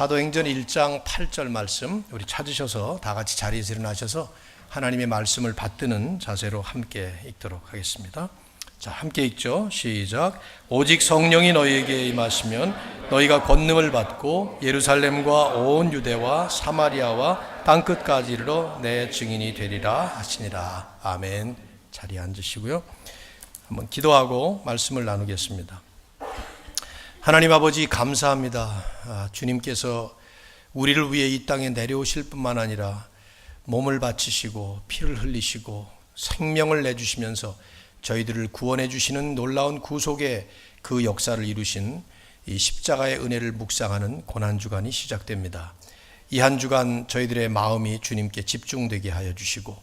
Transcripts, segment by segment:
사도행전 1장 8절 말씀 우리 찾으셔서 다 같이 자리에서 일어나셔서 하나님의 말씀을 받드는 자세로 함께 읽도록 하겠습니다. 자, 함께 읽죠. 시작. 오직 성령이 너희에게 임하시면 너희가 권능을 받고 예루살렘과 온 유대와 사마리아와 땅끝까지 이르러 내 증인이 되리라 하시니라. 아멘. 자리에 앉으시고요. 한번 기도하고 말씀을 나누겠습니다. 하나님 아버지 감사합니다. 주님께서 우리를 위해 이 땅에 내려오실 뿐만 아니라 몸을 바치시고 피를 흘리시고 생명을 내주시면서 저희들을 구원해 주시는 놀라운 구속의 그 역사를 이루신 이 십자가의 은혜를 묵상하는 고난주간이 시작됩니다. 이 한 주간 저희들의 마음이 주님께 집중되게 하여 주시고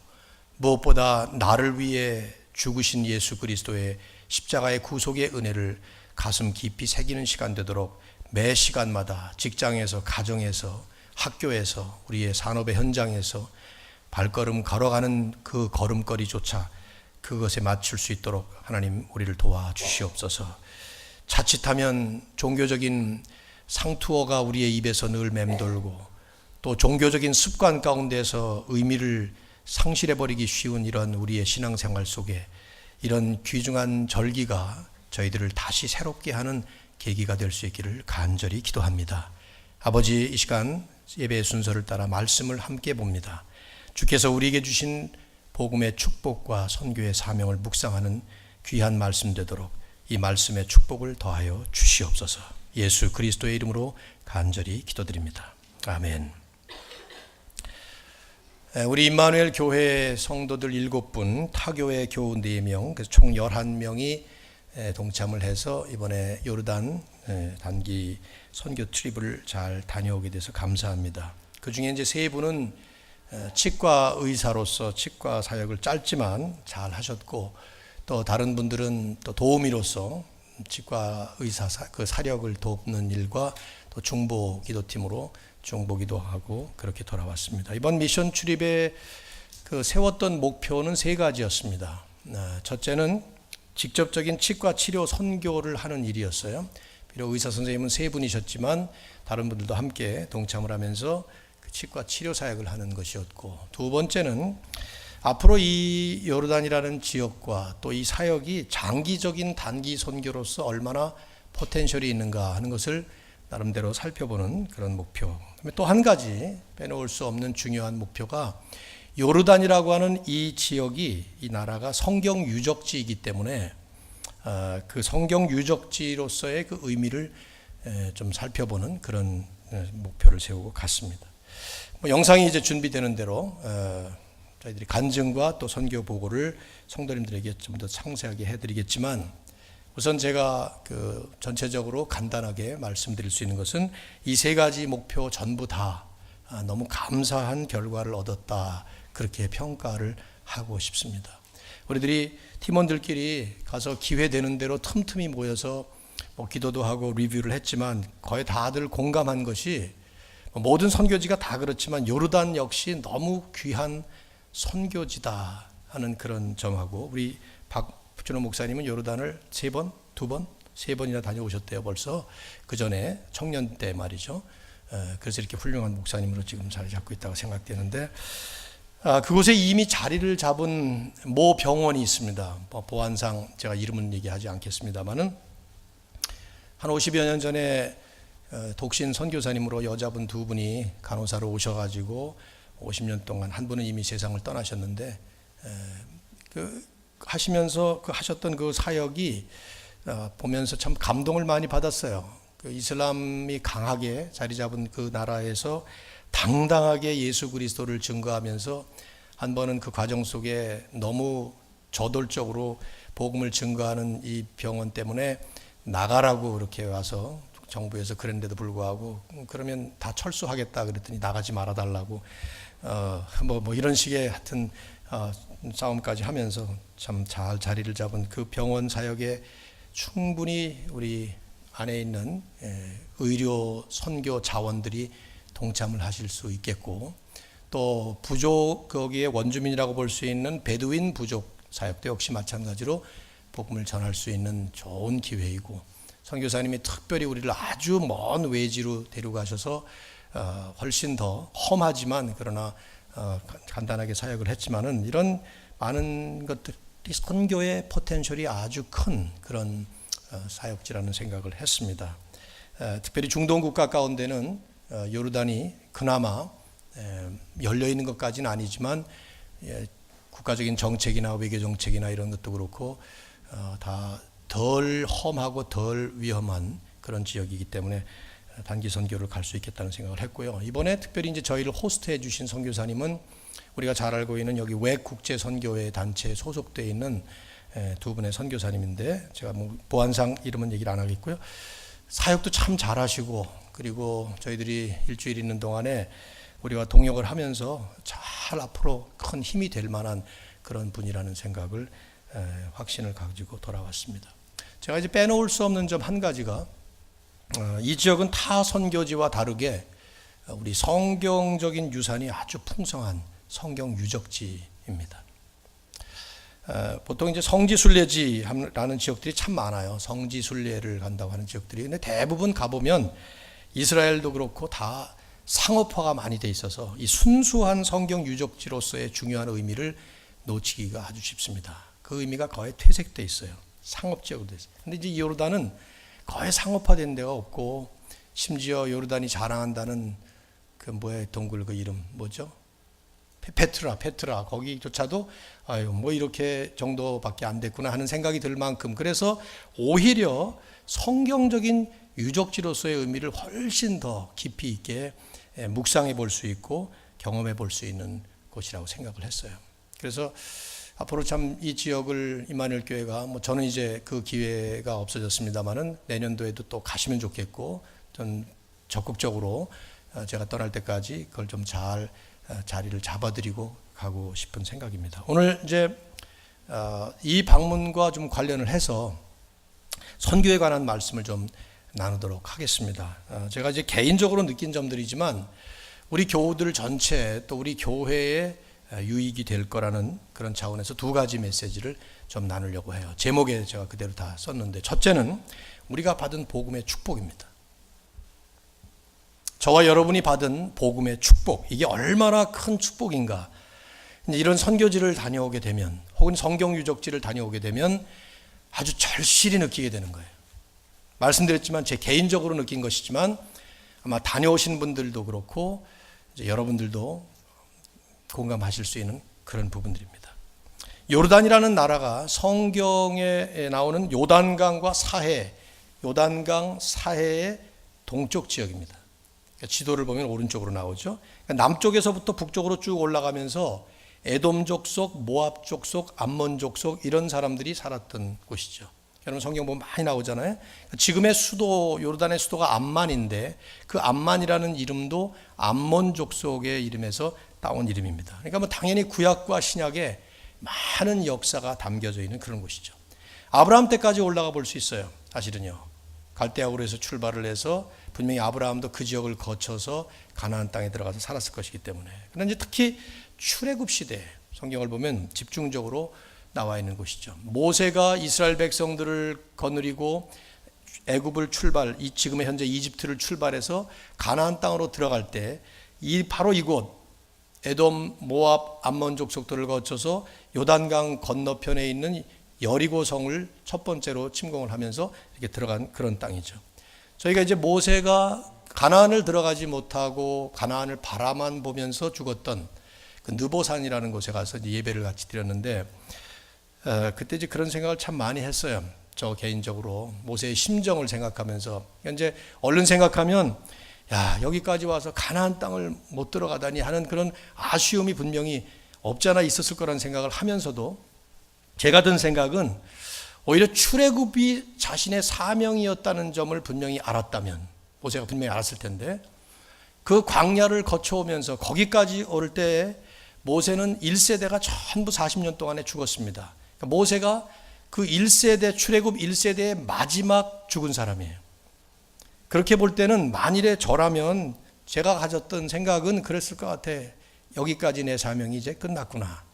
무엇보다 나를 위해 죽으신 예수 그리스도의 십자가의 구속의 은혜를 가슴 깊이 새기는 시간 되도록 매 시간마다 직장에서, 가정에서, 학교에서, 우리의 산업의 현장에서 발걸음 걸어가는 그 걸음걸이조차 그것에 맞출 수 있도록 하나님 우리를 도와주시옵소서. 자칫하면 종교적인 상투어가 우리의 입에서 늘 맴돌고 또 종교적인 습관 가운데서 의미를 상실해버리기 쉬운 이런 우리의 신앙생활 속에 이런 귀중한 절기가 저희들을 다시 새롭게 하는 계기가 될 수 있기를 간절히 기도합니다. 아버지, 이 시간 예배의 순서를 따라 말씀을 함께 봅니다. 주께서 우리에게 주신 복음의 축복과 선교의 사명을 묵상하는 귀한 말씀 되도록 이 말씀의 축복을 더하여 주시옵소서. 예수 그리스도의 이름으로 간절히 기도드립니다. 아멘. 우리 임마누엘 교회 성도들 7분, 타교회 교우 4명, 그래서 총 11명이 동참을 해서 이번에 요르단 단기 선교 트립을 잘 다녀오게 돼서 감사합니다. 그 중에 이제 3분은 치과 의사로서 치과 사역을 짧지만 잘 하셨고, 또 다른 분들은 또 도우미로서 치과 의사 그 사력을 돕는 일과 또 중보 기도팀으로 중보 기도하고 그렇게 돌아왔습니다. 이번 미션 출입에 그 세웠던 목표는 3가지였습니다. 첫째는 직접적인 치과 치료 선교를 하는 일이었어요. 비록 의사 선생님은 3분이셨지만 다른 분들도 함께 동참을 하면서 그 치과 치료 사역을 하는 것이었고, 두 번째는 앞으로 이 요르단이라는 지역과 또 이 사역이 장기적인 단기 선교로서 얼마나 포텐셜이 있는가 하는 것을 나름대로 살펴보는 그런 목표. 또 한 가지 빼놓을 수 없는 중요한 목표가 요르단이라고 하는 이 지역이, 이 나라가 성경 유적지이기 때문에 그 성경 유적지로서의 그 의미를 좀 살펴보는 그런 목표를 세우고 갔습니다. 영상이 이제 준비되는 대로 저희들이 간증과 또 선교 보고를 성도님들에게 좀 더 상세하게 해드리겠지만, 우선 제가 그 전체적으로 간단하게 말씀드릴 수 있는 것은 이 3가지 목표 전부 다 너무 감사한 결과를 얻었다, 그렇게 평가를 하고 싶습니다. 우리들이 팀원들끼리 가서 기회 되는 대로 틈틈이 모여서 기도도 하고 리뷰를 했지만 거의 다들 공감한 것이, 모든 선교지가 다 그렇지만 요르단 역시 너무 귀한 선교지다 하는 그런 점하고, 우리 박준호 목사님은 요르단을 3번, 2번, 3번이나 다녀오셨대요. 벌써 그 전에 청년 때 말이죠. 그래서 이렇게 훌륭한 목사님으로 지금 자리 잡고 있다고 생각되는데, 그곳에 이미 자리를 잡은 모 병원이 있습니다. 보안상 제가 이름은 얘기하지 않겠습니다만은 한 50여 년 전에 독신 선교사님으로 여자분 2분이 간호사로 오셔가지고 50년 동안, 한 분은 이미 세상을 떠나셨는데 그 하시면서 그 하셨던 그 사역이 보면서 참 감동을 많이 받았어요. 그 이슬람이 강하게 자리 잡은 그 나라에서 당당하게 예수 그리스도를 증거하면서 한 번은 그 과정 속에 너무 저돌적으로 복음을 증거하는 이 병원 때문에 나가라고 그렇게 와서 정부에서 그랬는데도 불구하고, 그러면 다 철수하겠다 그랬더니 나가지 말아달라고 뭐 이런 식의 하여튼 싸움까지 하면서 참 잘 자리를 잡은 그 병원 사역에 충분히 우리 안에 있는 의료 선교 자원들이 동참을 하실 수 있겠고, 또 부족, 거기에 원주민이라고 볼 수 있는 베두인 부족 사역도 역시 마찬가지로 복음을 전할 수 있는 좋은 기회이고, 선교사님이 특별히 우리를 아주 먼 외지로 데려가셔서 훨씬 더 험하지만 그러나 간단하게 사역을 했지만은 이런 많은 것들이 선교의 포텐셜이 아주 큰 그런 사역지라는 생각을 했습니다. 특별히 중동 국가 가운데는 요르단이 그나마 열려 있는 것까지는 아니지만 국가적인 정책이나 외교 정책이나 이런 것도 그렇고 다 덜 험하고 덜 위험한 그런 지역이기 때문에 단기 선교를 갈 수 있겠다는 생각을 했고요. 이번에 특별히 이제 저희를 호스트해 주신 선교사님은 우리가 잘 알고 있는 여기 외국제 선교회 단체에 소속되어 있는 두 분의 선교사님인데 제가 뭐 보안상 이름은 얘기를 안 하겠고요. 사역도 참 잘하시고 그리고 저희들이 일주일 있는 동안에 우리와 동역을 하면서 잘 앞으로 큰 힘이 될 만한 그런 분이라는 생각을 확신을 가지고 돌아왔습니다. 제가 이제 빼놓을 수 없는 점 한 가지가 이 지역은 타 선교지와 다르게 우리 성경적인 유산이 아주 풍성한 성경 유적지입니다. 보통 이제 성지순례지라는 지역들이 참 많아요. 성지순례를 간다고 하는 지역들이. 근데 대부분 가보면 이스라엘도 그렇고 다 상업화가 많이 돼 있어서 이 순수한 성경 유적지로서의 중요한 의미를 놓치기가 아주 쉽습니다. 그 의미가 거의 퇴색돼 있어요. 상업지역으로 돼 있어요. 근데 이제 요르단은 거의 상업화된 데가 없고 심지어 요르단이 자랑한다는 그 동굴 그 이름 뭐죠? 페트라 거기조차도 아유 뭐 이렇게 정도밖에 안 됐구나 하는 생각이 들 만큼 그래서 오히려 성경적인 유적지로서의 의미를 훨씬 더 깊이 있게 묵상해 볼 수 있고 경험해 볼 수 있는 곳이라고 생각을 했어요. 그래서 앞으로 참 이 지역을 임마누엘 교회가 뭐 저는 이제 그 기회가 없어졌습니다만은 내년도에도 또 가시면 좋겠고 전 적극적으로 제가 떠날 때까지 그걸 좀 잘 자리를 잡아드리고 가고 싶은 생각입니다. 오늘 이제 이 방문과 좀 관련을 해서 선교에 관한 말씀을 좀 나누도록 하겠습니다. 제가 이제 개인적으로 느낀 점들이지만 우리 교우들 전체 또 우리 교회에 유익이 될 거라는 그런 차원에서 두 가지 메시지를 좀 나누려고 해요. 제목에 제가 그대로 다 썼는데 첫째는 우리가 받은 복음의 축복입니다. 저와 여러분이 받은 복음의 축복, 이게 얼마나 큰 축복인가. 이런 선교지를 다녀오게 되면 혹은 성경 유적지를 다녀오게 되면 아주 절실히 느끼게 되는 거예요. 말씀드렸지만 제 개인적으로 느낀 것이지만 아마 다녀오신 분들도 그렇고 이제 여러분들도 공감하실 수 있는 그런 부분들입니다. 요르단이라는 나라가 성경에 나오는 요단강과 사해, 요단강 사해의 동쪽 지역입니다. 그러니까 지도를 보면 오른쪽으로 나오죠. 그러니까 남쪽에서부터 북쪽으로 쭉 올라가면서 에돔 족속, 모압 족속, 암몬 족속 이런 사람들이 살았던 곳이죠. 여러분 성경 보면 많이 나오잖아요. 지금의 수도 요르단의 수도가 암만인데 그 암만이라는 이름도 암몬 족속의 이름에서 따온 이름입니다. 그러니까 뭐 당연히 구약과 신약에 많은 역사가 담겨져 있는 그런 곳이죠. 아브라함 때까지 올라가 볼 수 있어요. 사실은요. 갈대아우르에서 출발을 해서 분명히 아브라함도 그 지역을 거쳐서 가나안 땅에 들어가서 살았을 것이기 때문에. 그런데 특히 출애굽 시대 성경을 보면 집중적으로 나와 있는 곳이죠. 모세가 이스라엘 백성들을 거느리고 애굽을 지금의 현재 이집트를 출발해서 가나안 땅으로 들어갈 때 바로 이곳 에돔, 모압, 암몬 족속들을 거쳐서 요단강 건너편에 있는 여리고 성을 첫 번째로 침공을 하면서 이렇게 들어간 그런 땅이죠. 저희가 이제 모세가 가나안을 들어가지 못하고 가나안을 바라만 보면서 죽었던 그 느보산이라는 곳에 가서 예배를 같이 드렸는데 그때 이제 그런 생각을 참 많이 했어요. 저 개인적으로 모세의 심정을 생각하면서 이제 얼른 생각하면 야 여기까지 와서 가나안 땅을 못 들어가다니 하는 그런 아쉬움이 분명히 없잖아 있었을 거라는 생각을 하면서도 제가 든 생각은 오히려 출애굽이 자신의 사명이었다는 점을 분명히 알았다면 모세가 분명히 알았을 텐데 그 광야를 거쳐오면서 거기까지 올 때 모세는 1세대가 전부 40년 동안에 죽었습니다. 그러니까 모세가 그 1세대 출애굽 1세대의 마지막 죽은 사람이에요. 그렇게 볼 때는 만일에 저라면 제가 가졌던 생각은 그랬을 것 같아. 여기까지 내 사명이 이제 끝났구나.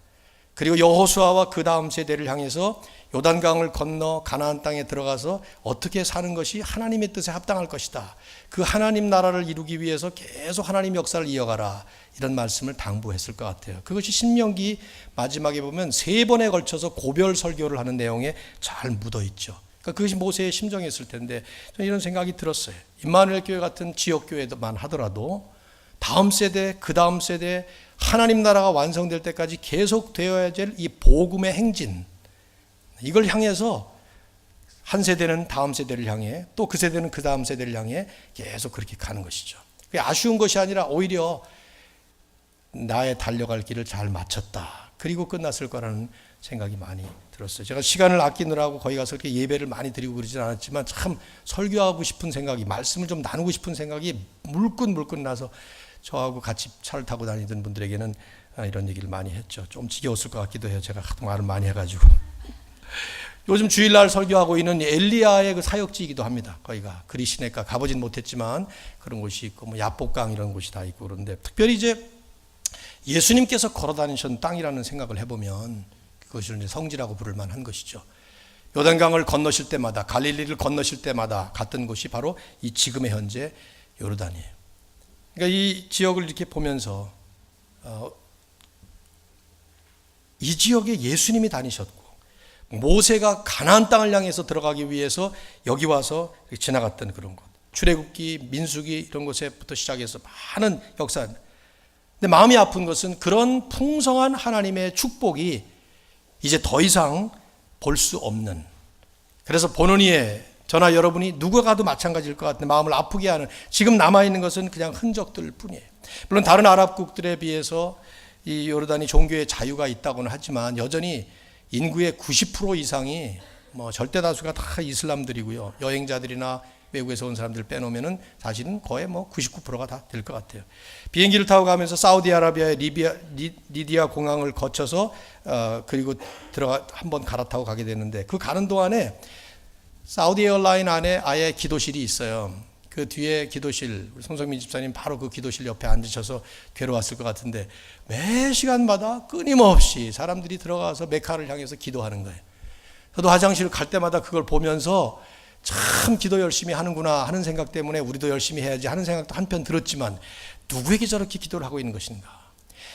그리고 여호수아와 그 다음 세대를 향해서 요단강을 건너 가나안 땅에 들어가서 어떻게 사는 것이 하나님의 뜻에 합당할 것이다. 그 하나님 나라를 이루기 위해서 계속 하나님 역사를 이어가라. 이런 말씀을 당부했을 것 같아요. 그것이 신명기 마지막에 보면 3번에 걸쳐서 고별 설교를 하는 내용에 잘 묻어 있죠. 그러니까 그것이 모세의 심정이었을 텐데 저는 이런 생각이 들었어요. 임마누엘 교회 같은 지역 교회만 하더라도 다음 세대, 그 다음 세대 하나님 나라가 완성될 때까지 계속 되어야 될 이 복음의 행진, 이걸 향해서 한 세대는 다음 세대를 향해 또 그 세대는 그 다음 세대를 향해 계속 그렇게 가는 것이죠. 그게 아쉬운 것이 아니라 오히려 나의 달려갈 길을 잘 마쳤다. 그리고 끝났을 거라는 생각이 많이 들었어요. 제가 시간을 아끼느라고 거기 가서 그렇게 예배를 많이 드리고 그러진 않았지만 참 설교하고 싶은 생각이, 말씀을 좀 나누고 싶은 생각이 물끈 나서 저하고 같이 차를 타고 다니던 분들에게는 이런 얘기를 많이 했죠. 좀 지겨웠을 것 같기도 해요. 제가 하도 말을 많이 해가지고. 요즘 주일날 설교하고 있는 엘리야의 그 사역지이기도 합니다. 거기가 그리시네가 가보진 못했지만 그런 곳이 있고 뭐 야복강 이런 곳이 다 있고 그런데 특별히 이제 예수님께서 걸어다니셨던 땅이라는 생각을 해보면 그것을 이제 성지라고 부를 만한 것이죠. 요단강을 건너실 때마다, 갈릴리를 건너실 때마다 갔던 곳이 바로 이 지금의 현재 요르단이에요. 그러니까 이 지역을 이렇게 보면서 이 지역에 예수님이 다니셨고 모세가 가나안 땅을 향해서 들어가기 위해서 여기 와서 지나갔던 그런 곳, 출애굽기, 민수기 이런 곳에부터 시작해서 많은 역사. 근데 마음이 아픈 것은 그런 풍성한 하나님의 축복이 이제 더 이상 볼 수 없는, 그래서 보는 이에 저나 여러분이 누가 가도 마찬가지일 것 같은데 마음을 아프게 하는, 지금 남아있는 것은 그냥 흔적들 뿐이에요. 물론 다른 아랍국들에 비해서 이 요르단이 종교의 자유가 있다고는 하지만 여전히 인구의 90% 이상이 뭐 절대 다수가 다 이슬람들이고요. 여행자들이나 외국에서 온 사람들 빼놓으면은 사실은 거의 뭐 99%가 다 될 것 같아요. 비행기를 타고 가면서 사우디아라비아의 리디아 공항을 거쳐서 그리고 들어가 한번 갈아타고 가게 되는데 그 가는 동안에 사우디 에어라인 안에 아예 기도실이 있어요. 그 뒤에 기도실, 우리 송성민 집사님 바로 그 기도실 옆에 앉으셔서 괴로웠을 것 같은데 매 시간마다 끊임없이 사람들이 들어가서 메카를 향해서 기도하는 거예요. 저도 화장실 갈 때마다 그걸 보면서 참 기도 열심히 하는구나 하는 생각 때문에 우리도 열심히 해야지 하는 생각도 한편 들었지만 누구에게 저렇게 기도를 하고 있는 것인가?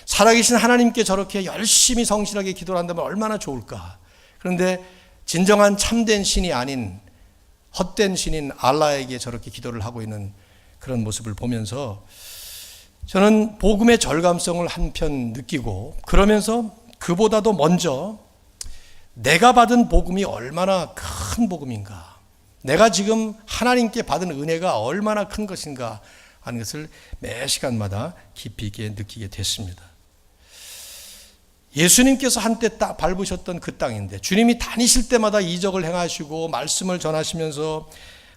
살아계신 하나님께 저렇게 열심히 성실하게 기도를 한다면 얼마나 좋을까? 그런데 진정한 참된 신이 아닌 헛된 신인 알라에게 저렇게 기도를 하고 있는 그런 모습을 보면서 저는 복음의 절감성을 한편 느끼고, 그러면서 그보다도 먼저 내가 받은 복음이 얼마나 큰 복음인가, 내가 지금 하나님께 받은 은혜가 얼마나 큰 것인가 하는 것을 매 시간마다 깊이 있게 느끼게 됐습니다. 예수님께서 한때 밟으셨던 그 땅인데, 주님이 다니실 때마다 이적을 행하시고 말씀을 전하시면서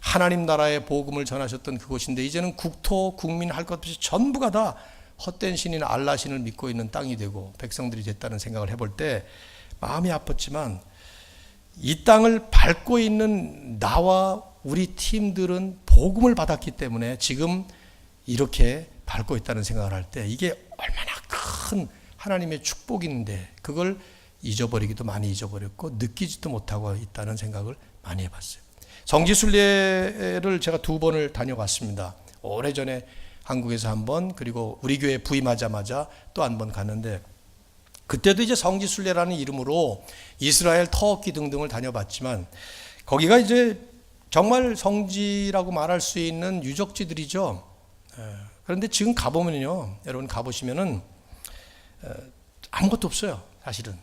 하나님 나라의 복음을 전하셨던 그곳인데, 이제는 국토, 국민 할 것 없이 전부가 다 헛된 신인 알라신을 믿고 있는 땅이 되고 백성들이 됐다는 생각을 해볼 때 마음이 아팠지만, 이 땅을 밟고 있는 나와 우리 팀들은 복음을 받았기 때문에 지금 이렇게 밟고 있다는 생각을 할 때 이게 얼마나 큰 하나님의 축복인데 그걸 잊어버리기도 많이 잊어버렸고 느끼지도 못하고 있다는 생각을 많이 해봤어요. 성지순례를 제가 2번을 다녀왔습니다. 오래전에 한국에서 한 번, 그리고 우리 교회 부임하자마자 또 한 번 갔는데, 그때도 이제 성지순례라는 이름으로 이스라엘, 터키 등등을 다녀봤지만 거기가 이제 정말 성지라고 말할 수 있는 유적지들이죠. 그런데 지금 가보면요, 여러분 가보시면은 아무것도 없어요. 사실은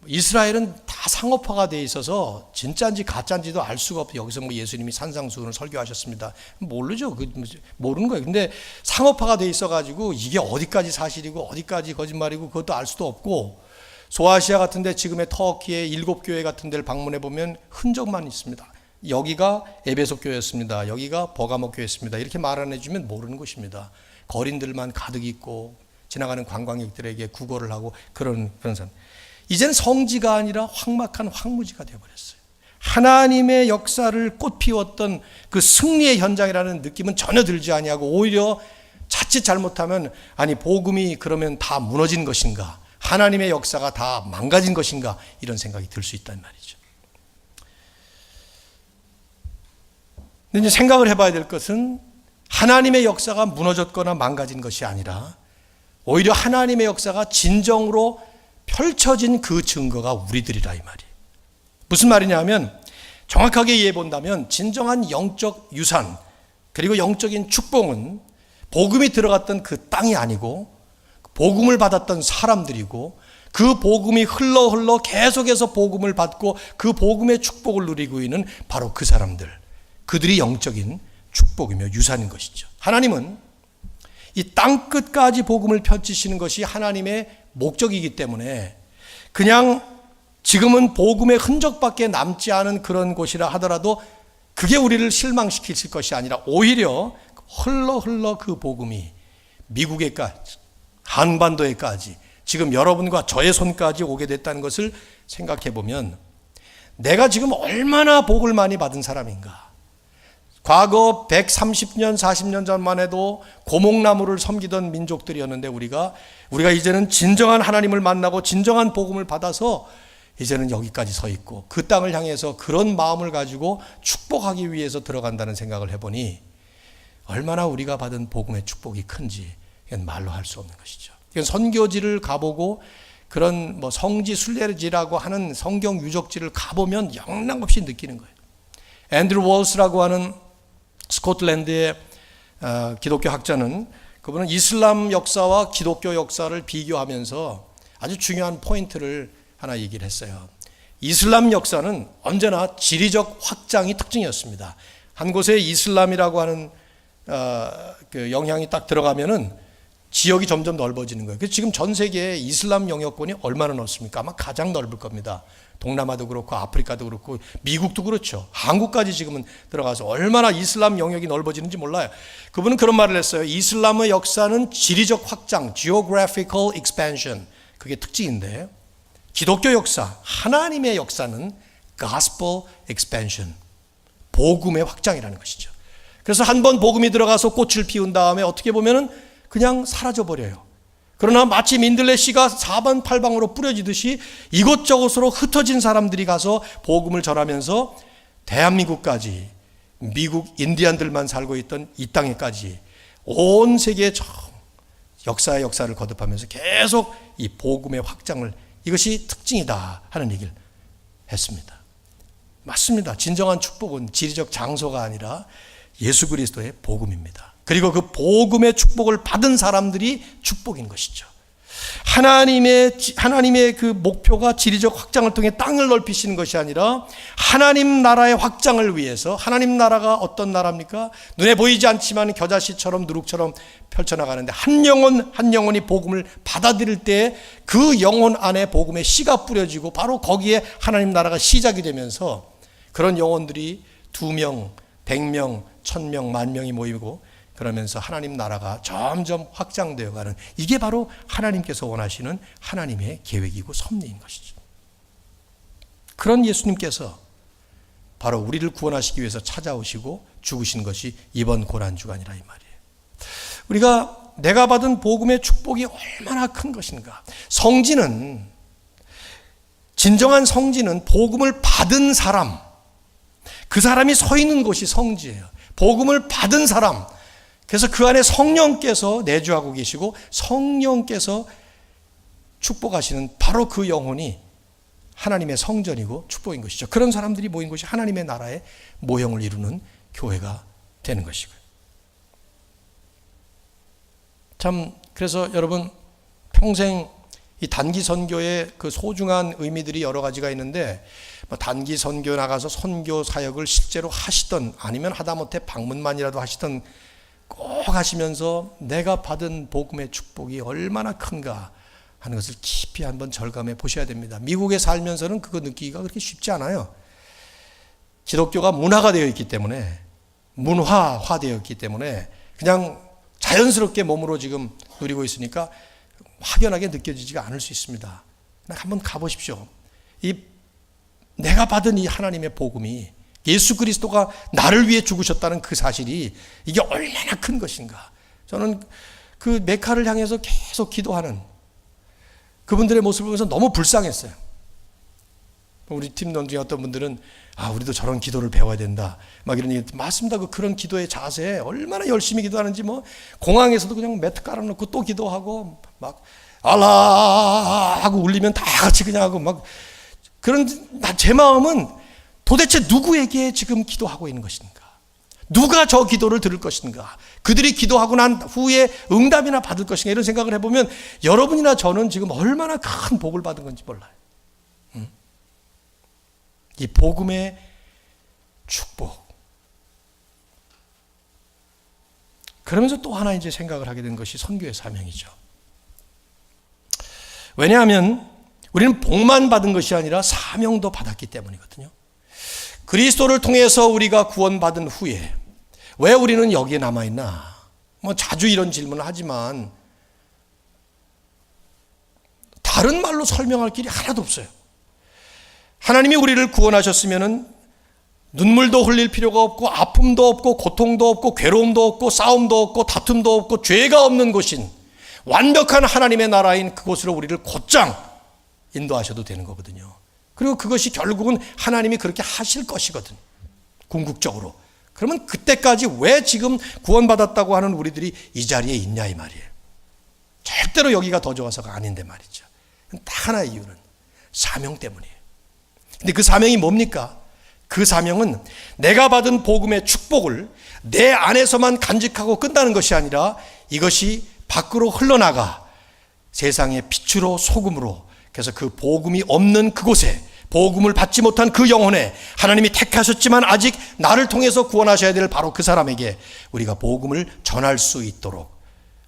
이스라엘은 다 상업화가 돼 있어서 진짜인지 가짜인지도 알 수가 없어요. 여기서 뭐 예수님이 산상수훈을 설교하셨습니다, 모르죠. 모르는 거예요. 근데 상업화가 돼 있어가지고 이게 어디까지 사실이고 어디까지 거짓말이고 그것도 알 수도 없고, 소아시아 같은데 지금의 터키의 7교회 같은 데를 방문해 보면 흔적만 있습니다. 여기가 에베소 교회였습니다, 여기가 버가모 교회였습니다, 이렇게 말 안 해주면 모르는 것입니다. 거린들만 가득 있고 지나가는 관광객들에게 구걸을 하고 그런 사람. 이제는 성지가 아니라 황막한 황무지가 되어버렸어요. 하나님의 역사를 꽃피웠던 그 승리의 현장이라는 느낌은 전혀 들지 아니하고 오히려 자칫 잘못하면 아니 복음이 그러면 다 무너진 것인가 하나님의 역사가 다 망가진 것인가 이런 생각이 들 수 있단 말이죠. 근데 이제 생각을 해봐야 될 것은 하나님의 역사가 무너졌거나 망가진 것이 아니라 오히려 하나님의 역사가 진정으로 펼쳐진 그 증거가 우리들이라 이 말이에요. 무슨 말이냐 하면 정확하게 이해해 본다면 진정한 영적 유산 그리고 영적인 축복은 복음이 들어갔던 그 땅이 아니고 복음을 받았던 사람들이고 그 복음이 흘러 계속해서 복음을 받고 그 복음의 축복을 누리고 있는 바로 그 사람들, 그들이 영적인 축복이며 유산인 것이죠. 하나님은 이 땅 끝까지 복음을 펼치시는 것이 하나님의 목적이기 때문에 그냥 지금은 복음의 흔적밖에 남지 않은 그런 곳이라 하더라도 그게 우리를 실망시킬 것이 아니라 오히려 흘러 그 복음이 미국에까지 한반도에까지 지금 여러분과 저의 손까지 오게 됐다는 것을 생각해 보면 내가 지금 얼마나 복을 많이 받은 사람인가. 과거 130년 40년 전만 해도 고목나무를 섬기던 민족들이었는데 우리가 이제는 진정한 하나님을 만나고 진정한 복음을 받아서 이제는 여기까지 서 있고 그 땅을 향해서 그런 마음을 가지고 축복하기 위해서 들어간다는 생각을 해보니 얼마나 우리가 받은 복음의 축복이 큰지 이건 말로 할 수 없는 것이죠. 이건 선교지를 가보고 그런 성지 순례지라고 하는 성경 유적지를 가보면 영락없이 느끼는 거예요. 앤드루 월스라고 하는 스코틀랜드의 기독교 학자는 그분은 이슬람 역사와 기독교 역사를 비교하면서 아주 중요한 포인트를 하나 얘기를 했어요. 이슬람 역사는 언제나 지리적 확장이 특징이었습니다. 한 곳에 이슬람이라고 하는 그 영향이 딱 들어가면은 지역이 점점 넓어지는 거예요. 그래서 지금 전 세계에 이슬람 영역권이 얼마나 넓습니까? 아마 가장 넓을 겁니다. 동남아도 그렇고 아프리카도 그렇고 미국도 그렇죠. 한국까지 지금은 들어가서 얼마나 이슬람 영역이 넓어지는지 몰라요. 그분은 그런 말을 했어요. 이슬람의 역사는 지리적 확장, geographical expansion. 그게 특징인데 기독교 역사, 하나님의 역사는 gospel expansion, 복음의 확장이라는 것이죠. 그래서 한번 복음이 들어가서 꽃을 피운 다음에 어떻게 보면은 그냥 사라져버려요. 그러나 마치 민들레 씨가 사방팔방으로 뿌려지듯이 이곳저곳으로 흩어진 사람들이 가서 복음을 전하면서 대한민국까지, 미국 인디안들만 살고 있던 이 땅에까지 온 세계의 역사의 역사를 거듭하면서 계속 이 복음의 확장을, 이것이 특징이다 하는 얘기를 했습니다. 맞습니다. 진정한 축복은 지리적 장소가 아니라 예수 그리스도의 복음입니다. 그리고 그 복음의 축복을 받은 사람들이 축복인 것이죠. 하나님의 그 목표가 지리적 확장을 통해 땅을 넓히시는 것이 아니라 하나님 나라의 확장을 위해서, 하나님 나라가 어떤 나라입니까? 눈에 보이지 않지만 겨자씨처럼 누룩처럼 펼쳐나가는데 한 영혼 한 영혼이 복음을 받아들일 때 그 영혼 안에 복음의 씨가 뿌려지고 바로 거기에 하나님 나라가 시작이 되면서 그런 영혼들이 2명, 100명, 1000명, 10,000명이 모이고 그러면서 하나님 나라가 점점 확장되어 가는, 이게 바로 하나님께서 원하시는 하나님의 계획이고 섭리인 것이죠. 그런 예수님께서 바로 우리를 구원하시기 위해서 찾아오시고 죽으신 것이 이번 고난주간이라 이 말이에요. 내가 받은 복음의 축복이 얼마나 큰 것인가. 진정한 성지는 복음을 받은 사람, 그 사람이 서 있는 곳이 성지예요. 복음을 받은 사람, 그래서 그 안에 성령께서 내주하고 계시고 성령께서 축복하시는 바로 그 영혼이 하나님의 성전이고 축복인 것이죠. 그런 사람들이 모인 곳이 하나님의 나라의 모형을 이루는 교회가 되는 것이고요. 그래서 여러분 평생 이 단기 선교의 그 소중한 의미들이 여러 가지가 있는데, 단기 선교 나가서 선교 사역을 실제로 하시던 아니면 하다못해 방문만이라도 하시던 꼭 하시면서 내가 받은 복음의 축복이 얼마나 큰가 하는 것을 깊이 한번 절감해 보셔야 됩니다. 미국에 살면서는 그거 느끼기가 그렇게 쉽지 않아요. 기독교가 문화가 되어 있기 때문에, 문화화되어 있기 때문에 그냥 자연스럽게 몸으로 지금 누리고 있으니까 확연하게 느껴지지가 않을 수 있습니다. 한번 가보십시오. 내가 받은 이 하나님의 복음이, 예수 그리스도가 나를 위해 죽으셨다는 그 사실이 이게 얼마나 큰 것인가. 저는 그 메카를 향해서 계속 기도하는, 그분들의 모습을 보면서 너무 불쌍했어요. 우리 팀원 중에 어떤 분들은 우리도 저런 기도를 배워야 된다 막 이런 얘기. 맞습니다. 그런 기도의 자세 얼마나 열심히 기도하는지 공항에서도 그냥 매트 깔아놓고 또 기도하고 막 알라 하고 울리면 다 같이 그냥 하고 막 그런. 제 마음은 도대체 누구에게 지금 기도하고 있는 것인가? 누가 저 기도를 들을 것인가? 그들이 기도하고 난 후에 응답이나 받을 것인가? 이런 생각을 해보면 여러분이나 저는 지금 얼마나 큰 복을 받은 건지 몰라요. 이 복음의 축복. 그러면서 또 하나 이제 생각을 하게 된 것이 선교의 사명이죠. 왜냐하면 우리는 복만 받은 것이 아니라 사명도 받았기 때문이거든요. 그리스도를 통해서 우리가 구원받은 후에 왜 우리는 여기에 남아있나? 자주 이런 질문을 하지만 다른 말로 설명할 길이 하나도 없어요. 하나님이 우리를 구원하셨으면 눈물도 흘릴 필요가 없고 아픔도 없고 고통도 없고 괴로움도 없고 싸움도 없고 다툼도 없고 죄가 없는 곳인 완벽한 하나님의 나라인 그곳으로 우리를 곧장 인도하셔도 되는 거거든요. 그리고 그것이 결국은 하나님이 그렇게 하실 것이거든, 궁극적으로. 그러면 그때까지 왜 지금 구원받았다고 하는 우리들이 이 자리에 있냐 이 말이에요. 절대로 여기가 더 좋아서가 아닌데 말이죠. 딱 하나의 이유는 사명 때문이에요. 근데 그 사명이 뭡니까? 그 사명은 내가 받은 복음의 축복을 내 안에서만 간직하고 끝나는 것이 아니라 이것이 밖으로 흘러나가 세상의 빛으로 소금으로, 그래서 그 복음이 없는 그곳에, 복음을 받지 못한 그 영혼에 하나님이 택하셨지만 아직 나를 통해서 구원하셔야 될 바로 그 사람에게 우리가 복음을 전할 수 있도록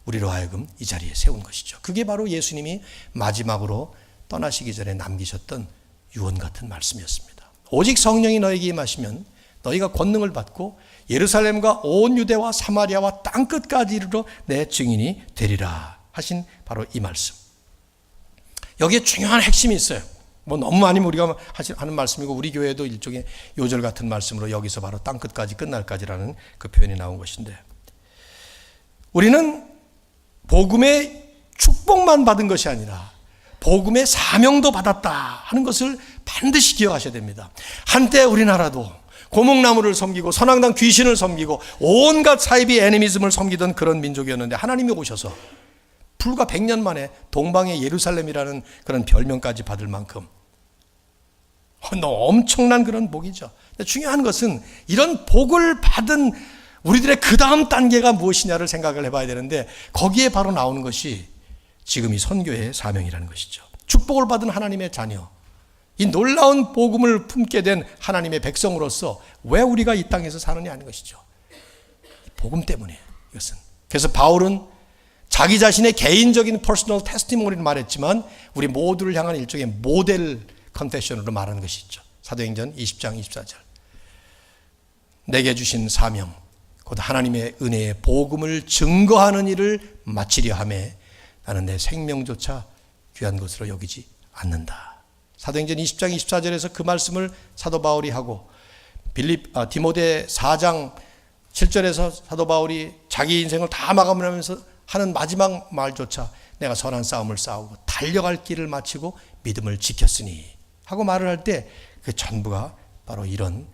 우리로 하여금 이 자리에 세운 것이죠. 그게 바로 예수님이 마지막으로 떠나시기 전에 남기셨던 유언 같은 말씀이었습니다. 오직 성령이 너에게 임하시면 너희가 권능을 받고 예루살렘과 온 유대와 사마리아와 땅끝까지 이르러 내 증인이 되리라 하신 바로 이 말씀. 여기에 중요한 핵심이 있어요. 너무 많이 우리가 하는 말씀이고 우리 교회도 일종의 요절 같은 말씀으로 여기서 바로 땅끝까지 끝날까지라는 그 표현이 나온 것인데, 우리는 복음의 축복만 받은 것이 아니라 복음의 사명도 받았다 하는 것을 반드시 기억하셔야 됩니다. 한때 우리나라도 고목나무를 섬기고 선악당 귀신을 섬기고 온갖 사이비 애니미즘을 섬기던 그런 민족이었는데 하나님이 오셔서 불과 100년 만에 동방의 예루살렘이라는 그런 별명까지 받을 만큼 엄청난 그런 복이죠. 중요한 것은 이런 복을 받은 우리들의 그 다음 단계가 무엇이냐를 생각을 해봐야 되는데, 거기에 바로 나오는 것이 지금 이 선교의 사명이라는 것이죠. 축복을 받은 하나님의 자녀, 이 놀라운 복음을 품게 된 하나님의 백성으로서 왜 우리가 이 땅에서 사느냐 하는 것이죠. 복음 때문에 이것은. 그래서 바울은 자기 자신의 개인적인 퍼스널 테스티모니를 말했지만 우리 모두를 향한 일종의 모델 컨페션으로 말하는 것이 있죠. 사도행전 20장 24절. 내게 주신 사명 곧 하나님의 은혜의 복음을 증거하는 일을 마치려 하매 나는 내 생명조차 귀한 것으로 여기지 않는다. 사도행전 20장 24절에서 그 말씀을 사도 바울이 하고 디모데 4장 7절에서 사도 바울이 자기 인생을 다 마감하면서 하는 마지막 말조차 내가 선한 싸움을 싸우고 달려갈 길을 마치고 믿음을 지켰으니 하고 말을 할 때 그 전부가 바로 이런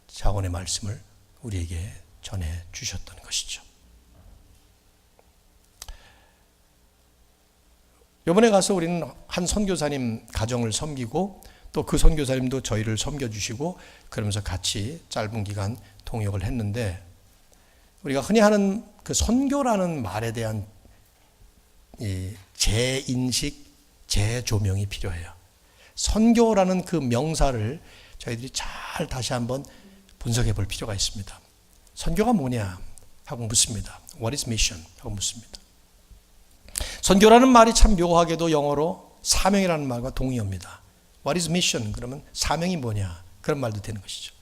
자원의 말씀을 우리에게 전해 주셨던 것이죠. 이번에 가서 우리는 한 선교사님 가정을 섬기고 또 그 선교사님도 저희를 섬겨주시고 그러면서 같이 짧은 기간 통역을 했는데, 우리가 흔히 하는 그 선교라는 말에 대한 이 재인식, 재조명이 필요해요. 선교라는 그 명사를 저희들이 잘 다시 한번 분석해 볼 필요가 있습니다. 선교가 뭐냐 하고 묻습니다. What is mission? 하고 묻습니다. 선교라는 말이 참 묘하게도 영어로 사명이라는 말과 동의어입니다. What is mission? 그러면 사명이 뭐냐? 그런 말도 되는 것이죠.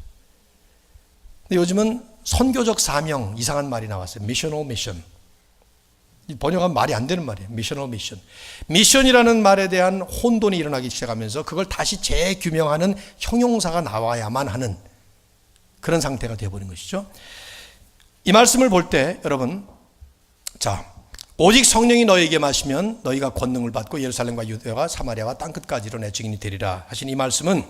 근데 요즘은 선교적 사명, 이상한 말이 나왔어요. missional mission. 번역하면 말이 안 되는 말이에요. missional mission. 미션이라는 말에 대한 혼돈이 일어나기 시작하면서 그걸 다시 재규명하는 형용사가 나와야만 하는 그런 상태가 되어버린 것이죠. 이 말씀을 볼 때 여러분, 자, 오직 성령이 너희에게 마시면 너희가 권능을 받고 예루살렘과 유대와 사마리아와 땅끝까지로 내 증인이 되리라 하신 이 말씀은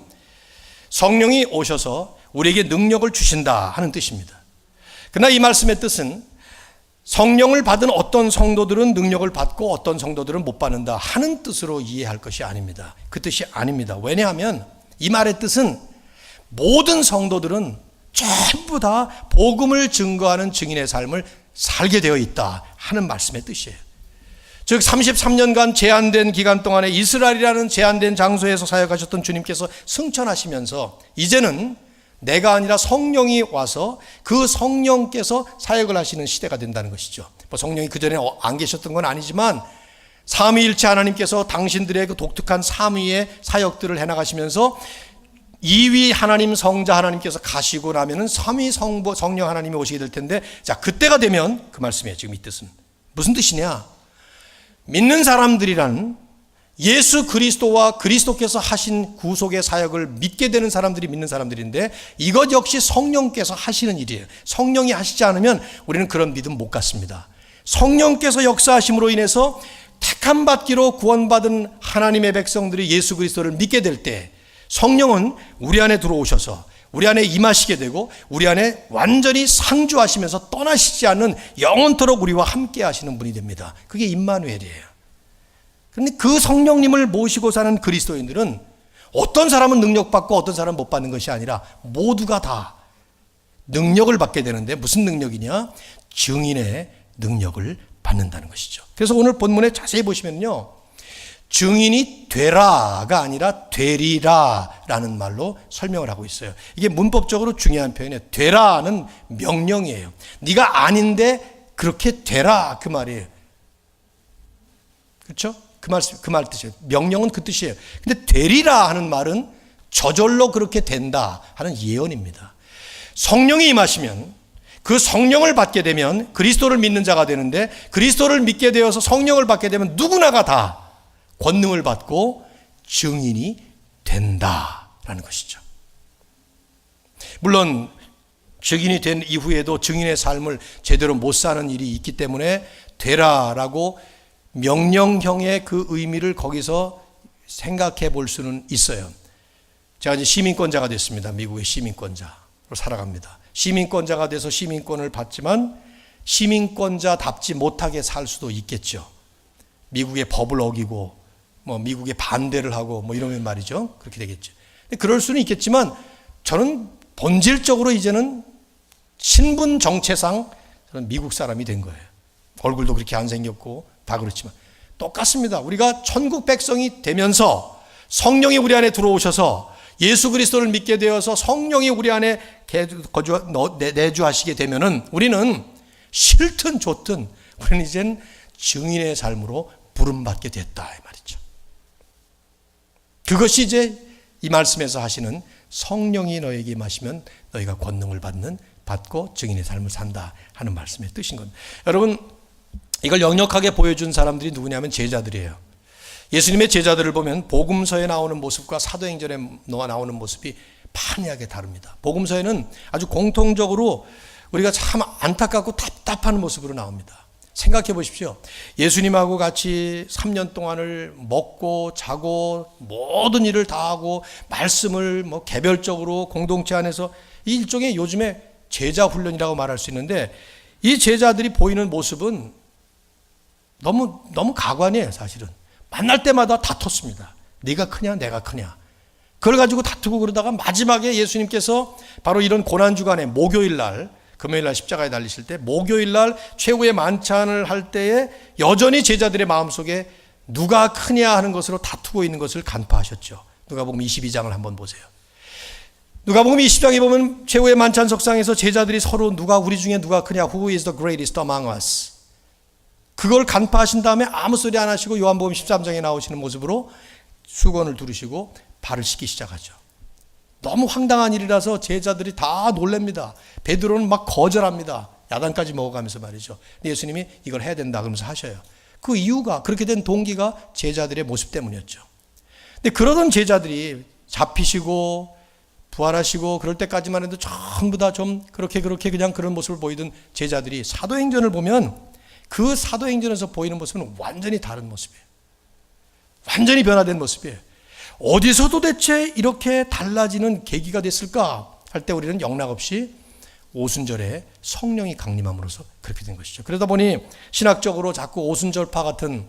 성령이 오셔서 우리에게 능력을 주신다 하는 뜻입니다. 그러나 이 말씀의 뜻은 성령을 받은 어떤 성도들은 능력을 받고 어떤 성도들은 못 받는다 하는 뜻으로 이해할 것이 아닙니다. 그 뜻이 아닙니다. 왜냐하면 이 말의 뜻은 모든 성도들은 전부 다 복음을 증거하는 증인의 삶을 살게 되어 있다 하는 말씀의 뜻이에요. 즉 33년간 제한된 기간 동안에 이스라엘이라는 제한된 장소에서 사역하셨던 주님께서 승천하시면서 이제는 내가 아니라 성령이 와서 그 성령께서 사역을 하시는 시대가 된다는 것이죠. 뭐 성령이 그전에 안 계셨던 건 아니지만 삼위일체 하나님께서 당신들의 그 독특한 삼위의 사역들을 해나가시면서 2위 하나님 성자 하나님께서 가시고 나면은 3위 성령 하나님이 오시게 될 텐데, 자 그때가 되면 그 말씀이에요. 지금 이 뜻은 무슨 뜻이냐? 믿는 사람들이란 예수 그리스도와 그리스도께서 하신 구속의 사역을 믿게 되는 사람들이 믿는 사람들인데, 이것 역시 성령께서 하시는 일이에요. 성령이 하시지 않으면 우리는 그런 믿음 못 갖습니다. 성령께서 역사하심으로 인해서 택함 받기로 구원받은 하나님의 백성들이 예수 그리스도를 믿게 될 때 성령은 우리 안에 들어오셔서 우리 안에 임하시게 되고 우리 안에 완전히 상주하시면서 떠나시지 않는 영원토록 우리와 함께 하시는 분이 됩니다. 그게 임마누엘이에요. 그런데 그 성령님을 모시고 사는 그리스도인들은 어떤 사람은 능력받고 어떤 사람은 못 받는 것이 아니라 모두가 다 능력을 받게 되는데, 무슨 능력이냐? 증인의 능력을 받는다는 것이죠. 그래서 오늘 본문에 자세히 보시면요, 증인이 되라가 아니라 되리라라는 말로 설명을 하고 있어요. 이게 문법적으로 중요한 표현이에요. 되라는 명령이에요. 네가 아닌데 그렇게 되라, 그 말이에요. 그렇죠? 그 말 뜻이에요. 명령은 그 뜻이에요. 근데 되리라 하는 말은 저절로 그렇게 된다 하는 예언입니다. 성령이 임하시면, 그 성령을 받게 되면 그리스도를 믿는 자가 되는데, 그리스도를 믿게 되어서 성령을 받게 되면 누구나가 다 권능을 받고 증인이 된다라는 것이죠. 물론 증인이 된 이후에도 증인의 삶을 제대로 못 사는 일이 있기 때문에 되라라고 명령형의 그 의미를 거기서 생각해 볼 수는 있어요. 제가 이제 시민권자가 됐습니다. 미국의 시민권자로 살아갑니다. 시민권자가 돼서 시민권을 받지만 시민권자답지 못하게 살 수도 있겠죠. 미국의 법을 어기고 뭐 미국의 반대를 하고 뭐 이러면 말이죠. 그렇게 되겠죠. 그럴 수는 있겠지만 저는 본질적으로 이제는 신분 정체상 저는 미국 사람이 된 거예요. 얼굴도 그렇게 안 생겼고 다 그렇지만 똑같습니다. 우리가 천국 백성이 되면서 성령이 우리 안에 들어오셔서 예수 그리스도를 믿게 되어서 성령이 우리 안에 내주하시게 되면은 우리는 싫든 좋든 우리는 이젠 증인의 삶으로 부름받게 됐다 이 말이죠. 그것이 이제 이 말씀에서 하시는 성령이 너에게 임하시면 너희가 권능을 받고 증인의 삶을 산다 하는 말씀의 뜻인 겁니다. 여러분, 이걸 역력하게 보여준 사람들이 누구냐면 제자들이에요. 예수님의 제자들을 보면 복음서에 나오는 모습과 사도행전에 나오는 모습이 판이하게 다릅니다. 복음서에는 아주 공통적으로 우리가 참 안타깝고 답답한 모습으로 나옵니다. 생각해 보십시오. 예수님하고 같이 3년 동안을 먹고 자고 모든 일을 다 하고 말씀을 뭐 개별적으로 공동체 안에서 이 일종의 요즘에 제자 훈련이라고 말할 수 있는데, 이 제자들이 보이는 모습은 너무 가관이에요. 사실은 만날 때마다 다퉜습니다. 네가 크냐 내가 크냐, 그걸 가지고 다투고 그러다가 마지막에 예수님께서 바로 이런 고난주간에 목요일날, 금요일날 십자가에 달리실 때 목요일날 최후의 만찬을 할 때에 여전히 제자들의 마음속에 누가 크냐 하는 것으로 다투고 있는 것을 간파하셨죠. 누가복음 22장을 한번 보세요. 누가복음 20장에 보면 최후의 만찬석상에서 제자들이 서로 우리 중에 누가 크냐, Who is the greatest among us, 그걸 간파하신 다음에 아무 소리 안 하시고 요한복음 13장에 나오시는 모습으로 수건을 두르시고 발을 씻기 시작하죠. 너무 황당한 일이라서 제자들이 다 놀랍니다. 베드로는 막 거절합니다. 야단까지 먹어가면서 말이죠. 근데 예수님이 이걸 해야 된다 그러면서 하셔요. 그 이유가, 그렇게 된 동기가 제자들의 모습 때문이었죠. 근데 그러던 제자들이 잡히시고 부활하시고 그럴 때까지만 해도 전부 다 좀 그렇게 그냥 그런 모습을 보이던 제자들이 사도행전을 보면 그 사도행전에서 보이는 모습은 완전히 다른 모습이에요. 완전히 변화된 모습이에요. 어디서 도대체 이렇게 달라지는 계기가 됐을까 할 때 우리는 영락없이 오순절에 성령이 강림함으로써 그렇게 된 것이죠. 그러다 보니 신학적으로 자꾸 오순절파 같은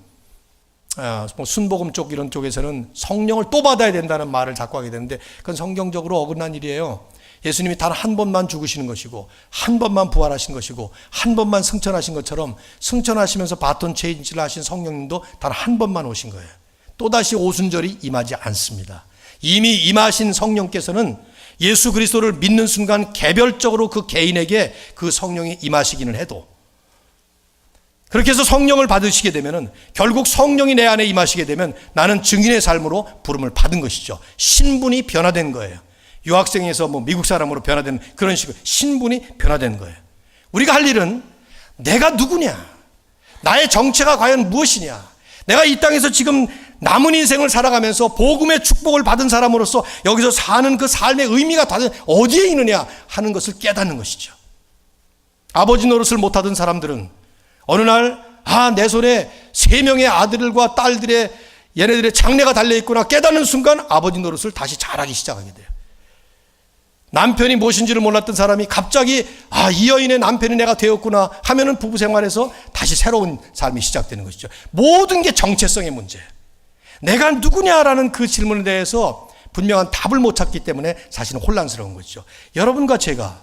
순복음 쪽 이런 쪽에서는 성령을 또 받아야 된다는 말을 자꾸 하게 되는데 그건 성경적으로 어긋난 일이에요. 예수님이 단 한 번만 죽으시는 것이고 한 번만 부활하신 것이고 한 번만 승천하신 것처럼 승천하시면서 바톤 체인지를 하신 성령님도 단 한 번만 오신 거예요. 또다시 오순절이 임하지 않습니다. 이미 임하신 성령께서는 예수 그리스도를 믿는 순간 개별적으로 그 개인에게 그 성령이 임하시기는 해도 그렇게 해서 성령을 받으시게 되면은 결국 성령이 내 안에 임하시게 되면 나는 증인의 삶으로 부름을 받은 것이죠. 신분이 변화된 거예요. 유학생에서 미국 사람으로 변화된 그런 식으로 신분이 변화된 거예요. 우리가 할 일은 내가 누구냐? 나의 정체가 과연 무엇이냐? 내가 이 땅에서 지금 남은 인생을 살아가면서 복음의 축복을 받은 사람으로서 여기서 사는 그 삶의 의미가 어디에 있느냐 하는 것을 깨닫는 것이죠. 아버지 노릇을 못하던 사람들은 어느 날 내 손에 3명의 아들과 딸들의 얘네들의 장래가 달려있구나 깨닫는 순간 아버지 노릇을 다시 잘하기 시작하게 돼요. 남편이 무엇인지를 몰랐던 사람이 갑자기 이 여인의 남편이 내가 되었구나 하면은 부부 생활에서 다시 새로운 삶이 시작되는 것이죠. 모든 게 정체성의 문제예요. 내가 누구냐라는 그 질문에 대해서 분명한 답을 못 찾기 때문에 사실은 혼란스러운 것이죠. 여러분과 제가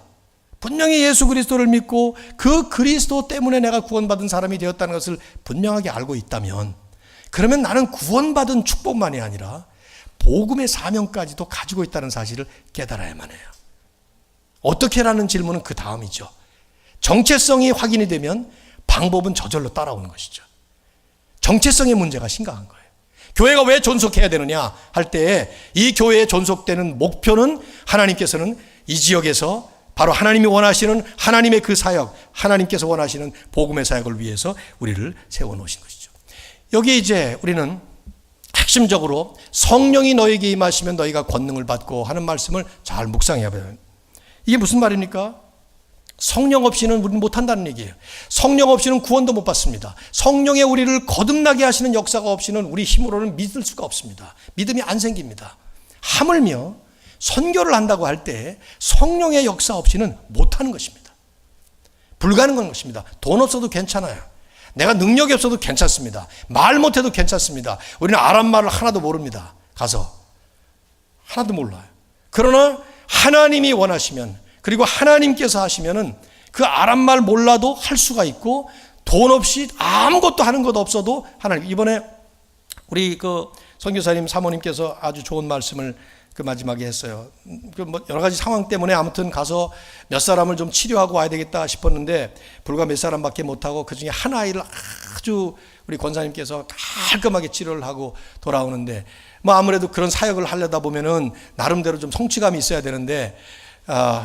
분명히 예수 그리스도를 믿고 그 그리스도 때문에 내가 구원받은 사람이 되었다는 것을 분명하게 알고 있다면 그러면 나는 구원받은 축복만이 아니라 복음의 사명까지도 가지고 있다는 사실을 깨달아야만 해요. 어떻게라는 질문은 그 다음이죠. 정체성이 확인이 되면 방법은 저절로 따라오는 것이죠. 정체성의 문제가 심각한 거예요. 교회가 왜 존속해야 되느냐 할 때 이 교회에 존속되는 목표는 하나님께서는 이 지역에서 바로 하나님이 원하시는 하나님의 그 사역, 하나님께서 원하시는 복음의 사역을 위해서 우리를 세워놓으신 것이죠. 여기 이제 우리는 핵심적으로 성령이 너에게 임하시면 너희가 권능을 받고 하는 말씀을 잘 묵상해야 해요. 이게 무슨 말입니까? 성령 없이는 우리는 못한다는 얘기예요. 성령 없이는 구원도 못 받습니다. 성령의 우리를 거듭나게 하시는 역사가 없이는 우리 힘으로는 믿을 수가 없습니다. 믿음이 안 생깁니다. 하물며 선교를 한다고 할 때 성령의 역사 없이는 못하는 것입니다. 불가능한 것입니다. 돈 없어도 괜찮아요. 내가 능력이 없어도 괜찮습니다. 말 못해도 괜찮습니다. 우리는 아랍말을 하나도 모릅니다. 가서 하나도 몰라요. 그러나 하나님이 원하시면 그리고 하나님께서 하시면은 그 아랍말 몰라도 할 수가 있고 돈 없이 아무것도 하는 것 없어도 하나님. 이번에 우리 그 선교사님 사모님께서 아주 좋은 말씀을 그 마지막에 했어요. 여러 가지 상황 때문에 아무튼 가서 몇 사람을 좀 치료하고 와야 되겠다 싶었는데 불과 몇 사람밖에 못하고 그 중에 한 아이를 아주 우리 권사님께서 깔끔하게 치료를 하고 돌아오는데 아무래도 그런 사역을 하려다 보면은 나름대로 좀 성취감이 있어야 되는데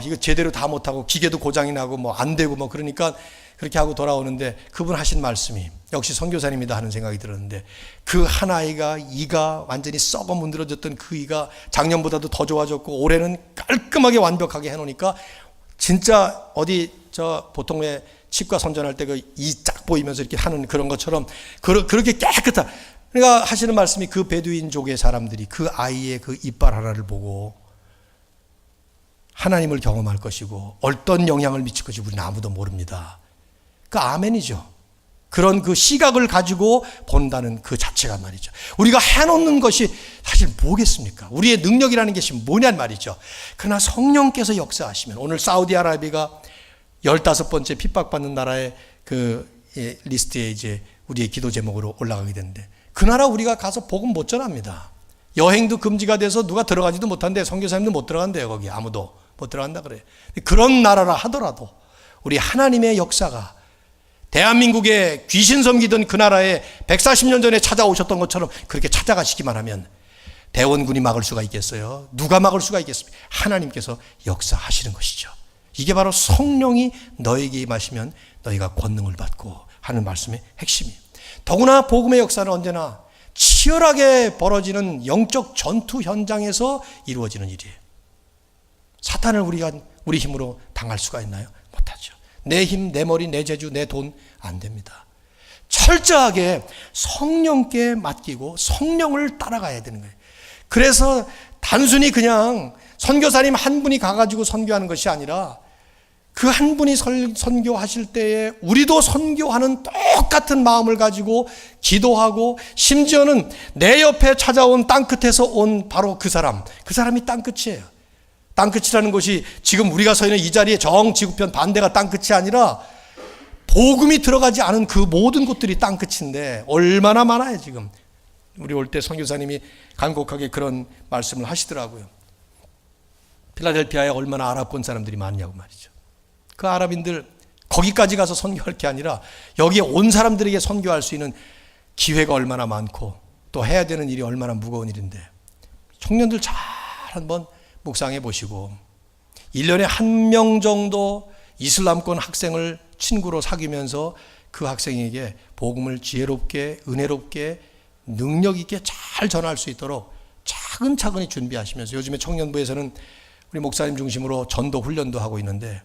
이거 제대로 다 못하고 기계도 고장이 나고 안 되고 그러니까 그렇게 하고 돌아오는데 그분 하신 말씀이 역시 선교사님이다 하는 생각이 들었는데 그 한 아이가 이가 완전히 썩어 문드러졌던 그 이가 작년보다도 더 좋아졌고 올해는 깔끔하게 완벽하게 해놓으니까 진짜 어디 보통 왜 치과 선전할 때 그 이 쫙 보이면서 이렇게 하는 그런 것처럼 그렇게 깨끗한 그러니까 하시는 말씀이 그 베두인족의 사람들이 그 아이의 그 이빨 하나를 보고 하나님을 경험할 것이고 어떤 영향을 미칠 것이 우리는 아무도 모릅니다. 그 아멘이죠. 그런 그 시각을 가지고 본다는 그 자체가 말이죠. 우리가 해놓는 것이 사실 뭐겠습니까? 우리의 능력이라는 것이 뭐냔 말이죠. 그러나 성령께서 역사하시면 오늘 사우디아라비아가 15번째 핍박받는 나라의 그 리스트에 이제 우리의 기도 제목으로 올라가게 되는데 그 나라 우리가 가서 복음 못 전합니다. 여행도 금지가 돼서 누가 들어가지도 못한대. 선교사님도 못 들어간대요. 거기 아무도 못 들어간다 그래요. 그런 나라라 하더라도 우리 하나님의 역사가 대한민국에 귀신 섬기던 그 나라에 140년 전에 찾아오셨던 것처럼 그렇게 찾아가시기만 하면 대원군이 막을 수가 있겠어요? 누가 막을 수가 있겠습니까? 하나님께서 역사하시는 것이죠. 이게 바로 성령이 너에게 임하시면 너희가 권능을 받고 하는 말씀의 핵심이에요. 더구나 복음의 역사는 언제나 치열하게 벌어지는 영적 전투 현장에서 이루어지는 일이에요. 사탄을 우리가 우리 힘으로 당할 수가 있나요? 못하죠. 내 힘, 내 머리, 내 재주, 내 돈 안 됩니다. 철저하게 성령께 맡기고 성령을 따라가야 되는 거예요. 그래서 단순히 그냥 선교사님 한 분이 가가지고 선교하는 것이 아니라 그 한 분이 선교하실 때에 우리도 선교하는 똑같은 마음을 가지고 기도하고, 심지어는 내 옆에 찾아온 땅끝에서 온 바로 그 사람이 땅끝이에요. 땅끝이라는 것이 지금 우리가 서 있는 이 자리에 정지구편 반대가 땅끝이 아니라 복음이 들어가지 않은 그 모든 곳들이 땅끝인데 얼마나 많아요. 지금 우리 올 때 선교사님이 간곡하게 그런 말씀을 하시더라고요. 필라델피아에 얼마나 아랍권 사람들이 많냐고 말이죠. 그 아랍인들 거기까지 가서 선교할 게 아니라 여기에 온 사람들에게 선교할 수 있는 기회가 얼마나 많고 또 해야 되는 일이 얼마나 무거운 일인데, 청년들 잘 한번 묵상해 보시고 1년에 한 명 정도 이슬람권 학생을 친구로 사귀면서 그 학생에게 복음을 지혜롭게, 은혜롭게, 능력 있게 잘 전할 수 있도록 차근차근히 준비하시면서, 요즘에 청년부에서는 우리 목사님 중심으로 전도 훈련도 하고 있는데,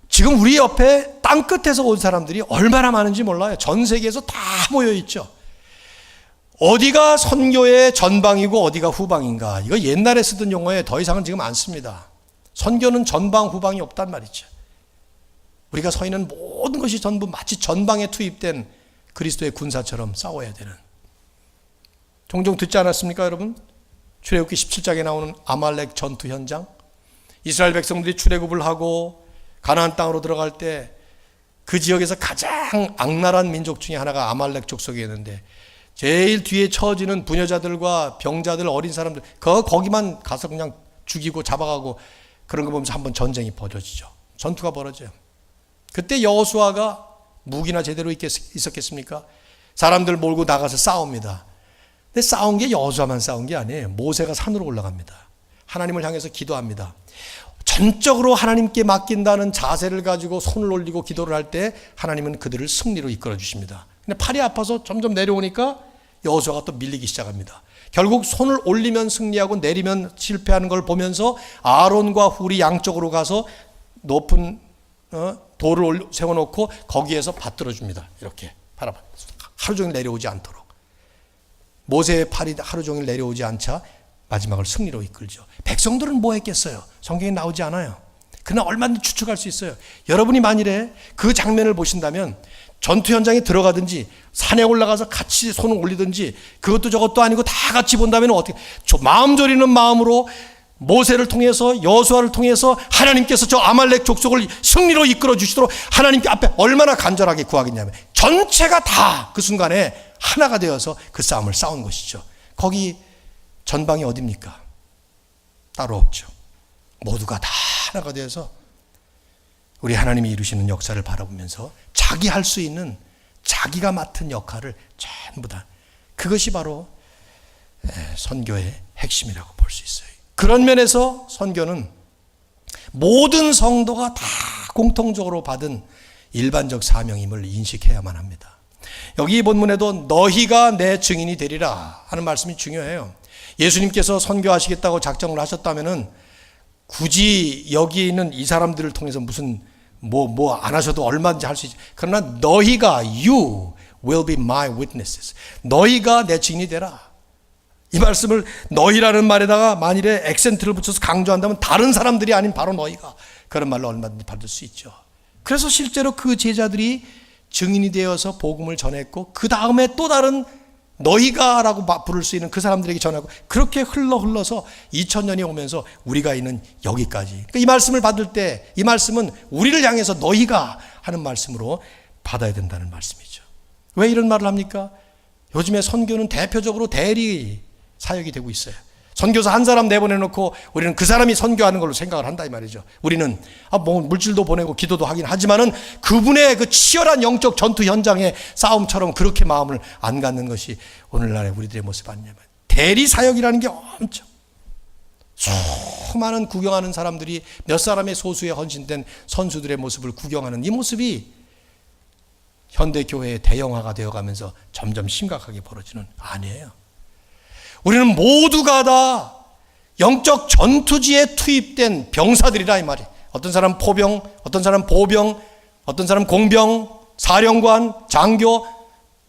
지금 우리 옆에 땅끝에서 온 사람들이 얼마나 많은지 몰라요. 전 세계에서 다 모여 있죠. 어디가 선교의 전방이고 어디가 후방인가, 이거 옛날에 쓰던 용어에 더 이상은 지금 안 씁니다. 선교는 전방 후방이 없단 말이죠. 우리가 서 있는 모든 것이 전부 마치 전방에 투입된 그리스도의 군사처럼 싸워야 되는, 종종 듣지 않았습니까 여러분? 출애굽기 17장에 나오는 아말렉 전투 현장, 이스라엘 백성들이 출애굽을 하고 가나안 땅으로 들어갈 때 그 지역에서 가장 악랄한 민족 중에 하나가 아말렉 족속이었는데, 제일 뒤에 처지는 부녀자들과 병자들, 어린 사람들, 거기만 가서 그냥 죽이고 잡아가고 그런 거 보면서 한번 전쟁이 벌어지죠. 전투가 벌어져요. 그때 여호수아가 무기나 제대로 있었겠습니까? 사람들 몰고 나가서 싸웁니다. 근데 싸운 게 여호수아만 싸운 게 아니에요. 모세가 산으로 올라갑니다. 하나님을 향해서 기도합니다. 전적으로 하나님께 맡긴다는 자세를 가지고 손을 올리고 기도를 할 때 하나님은 그들을 승리로 이끌어 주십니다. 근데 팔이 아파서 점점 내려오니까 여호수아가 또 밀리기 시작합니다. 결국 손을 올리면 승리하고 내리면 실패하는 걸 보면서 아론과 훌이 양쪽으로 가서 높은 돌을 세워놓고 거기에서 받들어 줍니다. 이렇게 바라봐, 하루 종일 내려오지 않도록. 모세의 팔이 하루 종일 내려오지 않자 마지막을 승리로 이끌죠. 백성들은 뭐 했겠어요? 성경에 나오지 않아요. 그러나 얼마든지 추측할 수 있어요. 여러분이 만일에 그 장면을 보신다면 전투 현장에 들어가든지 산에 올라가서 같이 손을 올리든지 그것도 저것도 아니고 다 같이 본다면 어떻게, 마음 졸이는 마음으로 모세를 통해서, 여호수아를 통해서 하나님께서 저 아말렉 족속을 승리로 이끌어 주시도록 하나님께 앞에 얼마나 간절하게 구하겠냐면, 전체가 다 그 순간에 하나가 되어서 그 싸움을 싸운 것이죠. 거기 전방이 어디입니까? 따로 없죠. 모두가 다 하나가 되어서 우리 하나님이 이루시는 역사를 바라보면서 자기 할 수 있는, 자기가 맡은 역할을 전부 다, 그것이 바로 선교의 핵심이라고 볼 수 있어요. 그런 면에서 선교는 모든 성도가 다 공통적으로 받은 일반적 사명임을 인식해야만 합니다. 여기 본문에도 너희가 내 증인이 되리라 하는 말씀이 중요해요. 예수님께서 선교하시겠다고 작정을 하셨다면은 굳이 여기 있는 이 사람들을 통해서 무슨 뭐 안 하셔도 얼마든지 할 수 있죠. 그러나 너희가, you will be my witnesses. 너희가 내 증인이 되라. 이 말씀을 너희라는 말에다가 만일에 액센트를 붙여서 강조한다면 다른 사람들이 아닌 바로 너희가, 그런 말로 얼마든지 받을 수 있죠. 그래서 실제로 그 제자들이 증인이 되어서 복음을 전했고, 그 다음에 또 다른 너희가라고 부를 수 있는 그 사람들에게 전하고, 그렇게 흘러서 2000년이 오면서 우리가 있는 여기까지. 그러니까 이 말씀을 받을 때 이 말씀은 우리를 향해서 너희가 하는 말씀으로 받아야 된다는 말씀이죠. 왜 이런 말을 합니까? 요즘에 선교는 대표적으로 대리 사역이 되고 있어요. 선교사 한 사람 내보내놓고 우리는 그 사람이 선교하는 걸로 생각을 한다 이 말이죠. 우리는 뭐 물질도 보내고 기도도 하긴 하지만은 그분의 그 치열한 영적 전투 현장의 싸움처럼 그렇게 마음을 안 갖는 것이 오늘날의 우리들의 모습 아니냐면, 대리 사역이라는 게 엄청 수많은 구경하는 사람들이 몇 사람의 소수에 헌신된 선수들의 모습을 구경하는 이 모습이 현대교회의 대형화가 되어가면서 점점 심각하게 벌어지는, 아니에요. 우리는 모두가 다 영적 전투지에 투입된 병사들이라 이 말이에요. 어떤 사람 포병, 어떤 사람 보병, 어떤 사람 공병, 사령관, 장교,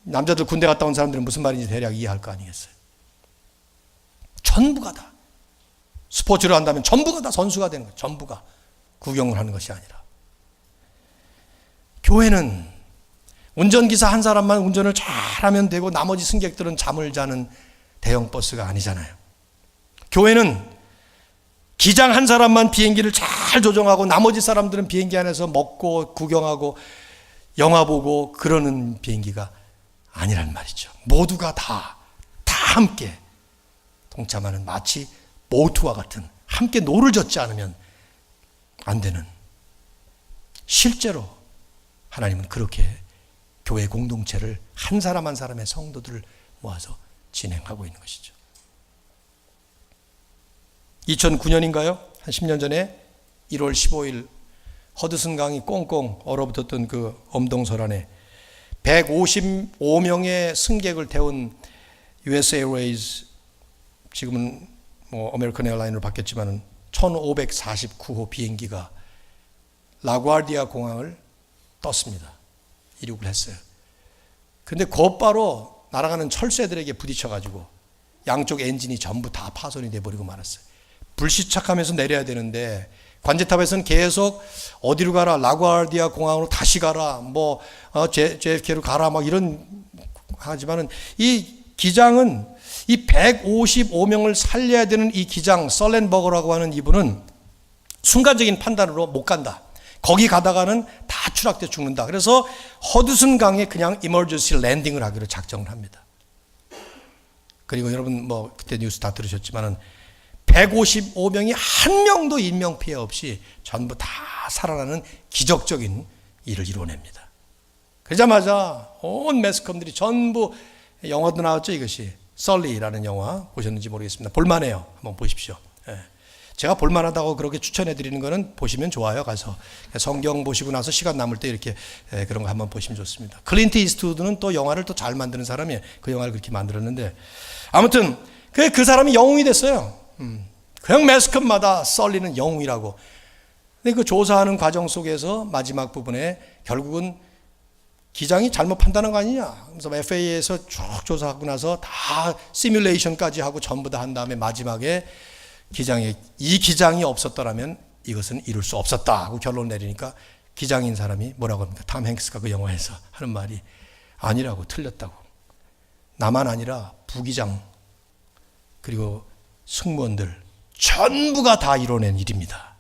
남자들 군대 갔다 온 사람들은 무슨 말인지 대략 이해할 거 아니겠어요. 전부가 다. 스포츠를 한다면 전부가 다 선수가 되는 거예요. 전부가. 구경을 하는 것이 아니라. 교회는 운전기사 한 사람만 운전을 잘하면 되고 나머지 승객들은 잠을 자는 대형 버스가 아니잖아요. 교회는 기장 한 사람만 비행기를 잘 조종하고 나머지 사람들은 비행기 안에서 먹고 구경하고 영화 보고 그러는 비행기가 아니란 말이죠. 모두가 다 함께 동참하는 마치 보트와 같은 함께 노를 젓지 않으면 안 되는, 실제로 하나님은 그렇게 교회 공동체를 한 사람 한 사람의 성도들을 모아서 진행하고 있는 것이죠. 2009년인가요? 한 10년 전에 1월 15일 허드슨 강이 꽁꽁 얼어붙었던 그 엄동설안에 155명의 승객을 태운 US 에어웨이즈, 지금은 뭐 아메리칸 에어라인으로 바뀌었지만 1549호 비행기가 라구아르디아 공항을 떴습니다. 이륙을 했어요. 근데 곧바로 날아가는 철새들에게 부딪혀가지고 양쪽 엔진이 전부 다 파손이 돼버리고 말았어요. 불시착하면서 내려야 되는데 관제탑에서는 계속 어디로 가라, 라구아르디아 공항으로 다시 가라, 뭐 JFK로 가라, 막 이런 하지만은 이 기장은 이 155명을 살려야 되는 이 기장 설렌버거라고 하는 이분은 순간적인 판단으로 못 간다. 거기 가다가는 다 추락돼 죽는다. 그래서 허드슨 강에 그냥 이머전시 랜딩을 하기로 작정을 합니다. 그리고 여러분 뭐 그때 뉴스 다 들으셨지만은 155명이 한 명도 인명피해 없이 전부 다 살아나는 기적적인 일을 이뤄냅니다. 그러자마자 온 매스컴들이 전부, 영화도 나왔죠, 이것이. 썰리라는 영화 보셨는지 모르겠습니다. 볼만해요. 한번 보십시오. 제가 볼만하다고 그렇게 추천해 드리는 거는 보시면 좋아요. 가서 성경 보시고 나서 시간 남을 때 이렇게 그런 거 한번 보시면 좋습니다. 클린트 이스트우드는 또 영화를 또 잘 만드는 사람이에요. 그 영화를 그렇게 만들었는데 아무튼 그 사람이 영웅이 됐어요. 그냥 매스컴마다 썰리는 영웅이라고. 근데 그 조사하는 과정 속에서 마지막 부분에 결국은 기장이 잘못 판단한 거 아니냐. 그래서 FAA에서 쭉 조사하고 나서 다 시뮬레이션까지 하고 전부 다 한 다음에 마지막에 이 기장이 없었더라면 이것은 이룰 수 없었다 하고 결론을 내리니까 기장인 사람이 뭐라고 합니까? 탐 행스가 그 영화에서 하는 말이 아니라고, 틀렸다고. 나만 아니라 부기장 그리고 승무원들 전부가 다 이뤄낸 일입니다.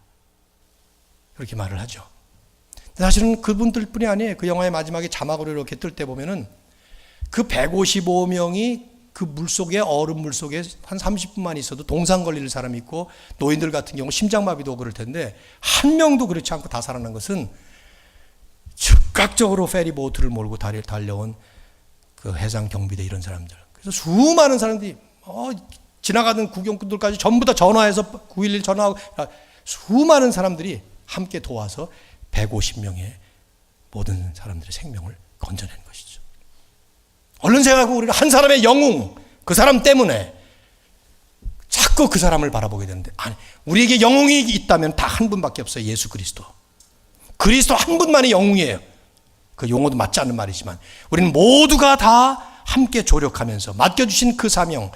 그렇게 말을 하죠. 사실은 그분들 뿐이 아니에요. 그 영화의 마지막에 자막으로 이렇게 뜰 때 보면은 그 155명이 그 물속에, 얼음 물속에 한 30분만 있어도 동상 걸릴 사람이 있고 노인들 같은 경우 심장마비도 그럴 텐데 한 명도 그렇지 않고 다 살아난 것은 즉각적으로 페리보트를 몰고 달려온 그 해상 경비대 이런 사람들. 그래서 수많은 사람들이 지나가던 구경꾼들까지 전부 다 전화해서 911 전화하고 수많은 사람들이 함께 도와서 150명의 모든 사람들의 생명을 건져낸 것이죠. 얼른 생각하고 우리가 한 사람의 영웅, 그 사람 때문에 자꾸 그 사람을 바라보게 되는데, 아니, 우리에게 영웅이 있다면 다 한 분밖에 없어요. 예수 그리스도. 그리스도 한 분만이 영웅이에요. 그 용어도 맞지 않는 말이지만 우리는 모두가 다 함께 조력하면서 맡겨주신 그 사명,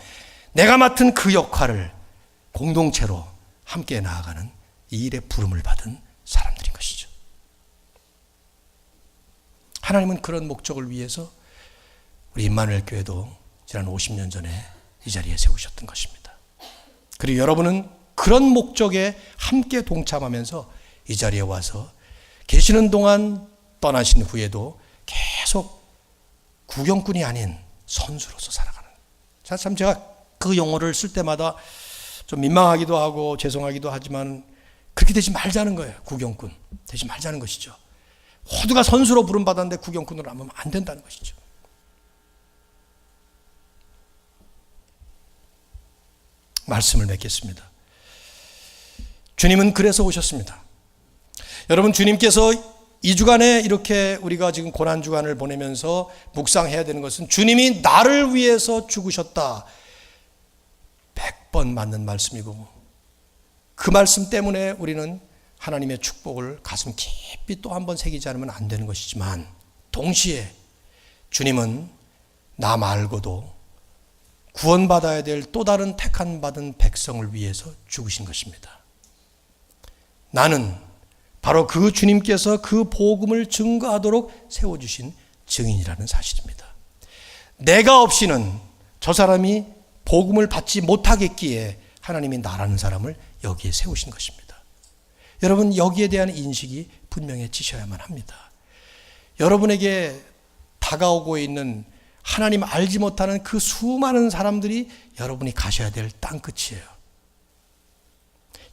내가 맡은 그 역할을 공동체로 함께 나아가는 이 일에 부름을 받은 사람들인 것이죠. 하나님은 그런 목적을 위해서 우리 임마누엘 교회도 지난 50년 전에 이 자리에 세우셨던 것입니다. 그리고 여러분은 그런 목적에 함께 동참하면서 이 자리에 와서 계시는 동안 떠나신 후에도 계속 구경꾼이 아닌 선수로서 살아가는. 참 제가 그 용어를 쓸 때마다 좀 민망하기도 하고 죄송하기도 하지만 그렇게 되지 말자는 거예요. 구경꾼 되지 말자는 것이죠. 모두가 선수로 부름받았는데 구경꾼으로 하면 안 된다는 것이죠. 말씀을 맺겠습니다. 주님은 그래서 오셨습니다. 여러분, 주님께서 2주간에 이렇게 우리가 지금 고난주간을 보내면서 묵상해야 되는 것은 주님이 나를 위해서 죽으셨다. 100번 맞는 말씀이고 그 말씀 때문에 우리는 하나님의 축복을 가슴 깊이 또 한 번 새기지 않으면 안 되는 것이지만 동시에 주님은 나 말고도 구원받아야 될 또 다른 택한 받은 백성을 위해서 죽으신 것입니다. 나는 바로 그 주님께서 그 복음을 증거하도록 세워주신 증인이라는 사실입니다. 내가 없이는 저 사람이 복음을 받지 못하겠기에 하나님이 나라는 사람을 여기에 세우신 것입니다. 여러분, 여기에 대한 인식이 분명해지셔야만 합니다. 여러분에게 다가오고 있는 하나님 알지 못하는 그 수많은 사람들이 여러분이 가셔야 될 땅끝이에요.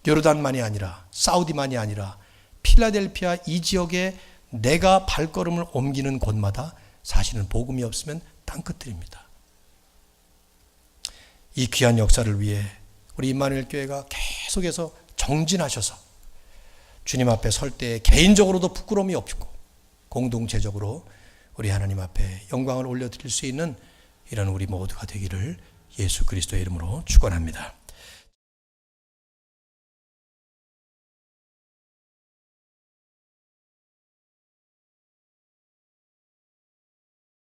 요르단만이 아니라, 사우디만이 아니라 필라델피아 이 지역에 내가 발걸음을 옮기는 곳마다 사실은 복음이 없으면 땅끝들입니다. 이 귀한 역사를 위해 우리 임마누엘 교회가 계속해서 정진하셔서 주님 앞에 설 때 개인적으로도 부끄러움이 없고 공동체적으로 우리 하나님 앞에 영광을 올려드릴 수 있는 이런 우리 모두가 되기를 예수 그리스도의 이름으로 축원합니다.